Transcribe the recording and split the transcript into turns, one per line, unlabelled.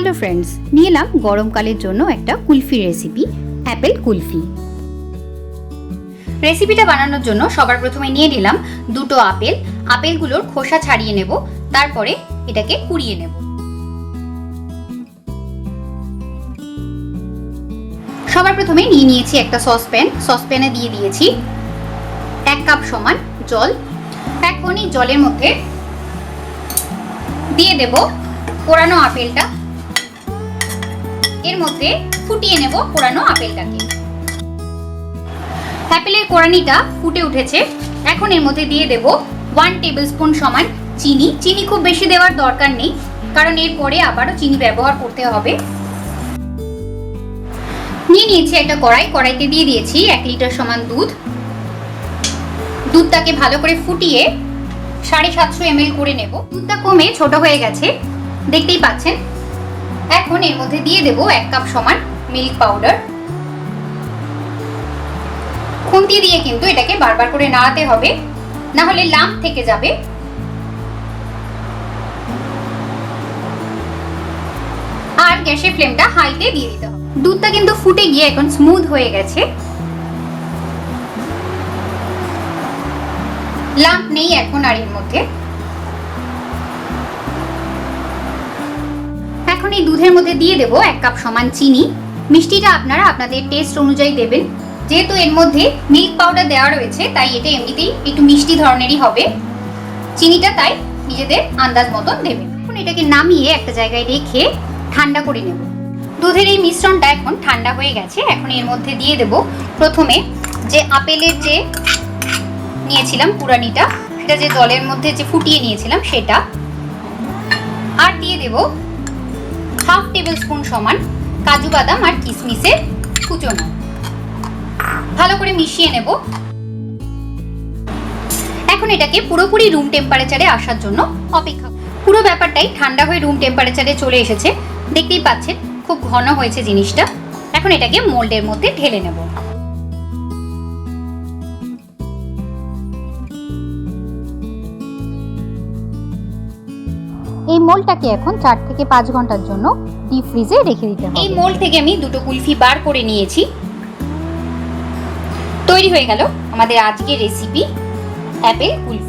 Hello friends, নিয়ে এলাম গরমকালের জন্য একটা কুলফি রেসিপি, অ্যাপেল কুলফি। রেসিপিটা বানানোর জন্য সবার প্রথমে নিয়ে নিলাম দুটো আপেল। আপেলগুলোর খোসা ছাড়িয়ে নেব, তারপরে এটাকে কুড়িয়ে নেব। সবার প্রথমে নিয়ে নিয়েছি একটা সসপ্যানে দিয়ে দিয়েছি 1 কাপ সমান জল। এখন এই জলের মধ্যে দিয়ে দেব পোড়ানো আপেলটা। এর মধ্যে ফুটিয়ে নেব পোড়ানো আপেলটাকে। আপেলের কোড়ানিটা ফুটে উঠেছে। এখন এর মধ্যে দিয়ে দেব 1 টেবিলস্পুন সমান চিনি। চিনি খুব বেশি দেওয়ার দরকার নেই, কারণ এরপরে আবারও চিনি ব্যবহার করতে হবে। নিয়ে নিয়েছি একটা কড়াইতে দিয়ে দিয়েছি 1 লিটার সমান দুধ। দুধটাকে ভালো করে ফুটিয়ে 750 ml করে নেব। দুধটা কমে ছোট হয়ে গেছে, দেখতেই পাচ্ছেন। এখন এর মধ্যে দিয়ে দেব 1 কাপ সমান মিল্ক পাউডার। খুন্তি দিয়ে কিন্তু এটাকে বারবার করে নাড়াতে হবে, না হলে লাম্প থেকে যাবে। আর গ্যাসের ফ্লেমটা হাইতে দিয়ে দিতে হবে। দুধটা কিন্তু ফুটে গিয়ে এখন স্মুথ হয়ে গেছে, লাম্প নেই এখন আর এর মধ্যে। এখন এই দুধের মধ্যে দিয়ে দেব 1 কাপ সমান চিনি। মিষ্টিটা আপনারা আপনাদের টেস্ট অনুযায়ী দেবেন। যেহেতু এর মধ্যে মিল্ক পাউডার দেওয়া রয়েছে, তাই এটা এমনিতেই একটু মিষ্টি ধরনেরই হবে। চিনিটা তাই নিজেদের আন্দাজ মতন দেবেন। এখন এটাকে নামিয়ে একটা জায়গায় রেখে ঠান্ডা করে নেব। দুধের এই মিশ্রণটা এখন ঠান্ডা হয়ে গেছে। এখন এর মধ্যে দিয়ে দেব প্রথমে যে আপেলের যে নিয়েছিলাম কুড়ানিটা, সেটা যে জলের মধ্যে যে ফুটিয়ে নিয়েছিলাম সেটা, আর দিয়ে দেব 1/2 টেবিলস্পুন সমান কাজু বাদাম আর কিশমিশের কুচনো। ভালো করে মিশিয়ে নেব। এখন এটাকে পুরোপুরি রুম টেম্পারেচারে আসার জন্য অপেক্ষা। পুরো ব্যাপারটাই ঠান্ডা হয়ে রুম টেম্পারেচারে চলে এসেছে, দেখতেই পাচ্ছেন খুব ঘন হয়েছে জিনিসটা। এখন এটাকে মোল্ডের মধ্যে ঢেলে নেব। এই মোল্ডটাকে এখন 4 থেকে 5 ঘন্টার জন্য ডিপ ফ্রিজে রেখে দিতে হবে। এই মোল্ড থেকে আমি দুটো কুলফি বার করে নিয়েছি। তৈরি হয়ে গেল আমাদের আজকের রেসিপি অ্যাপেল কুলফি।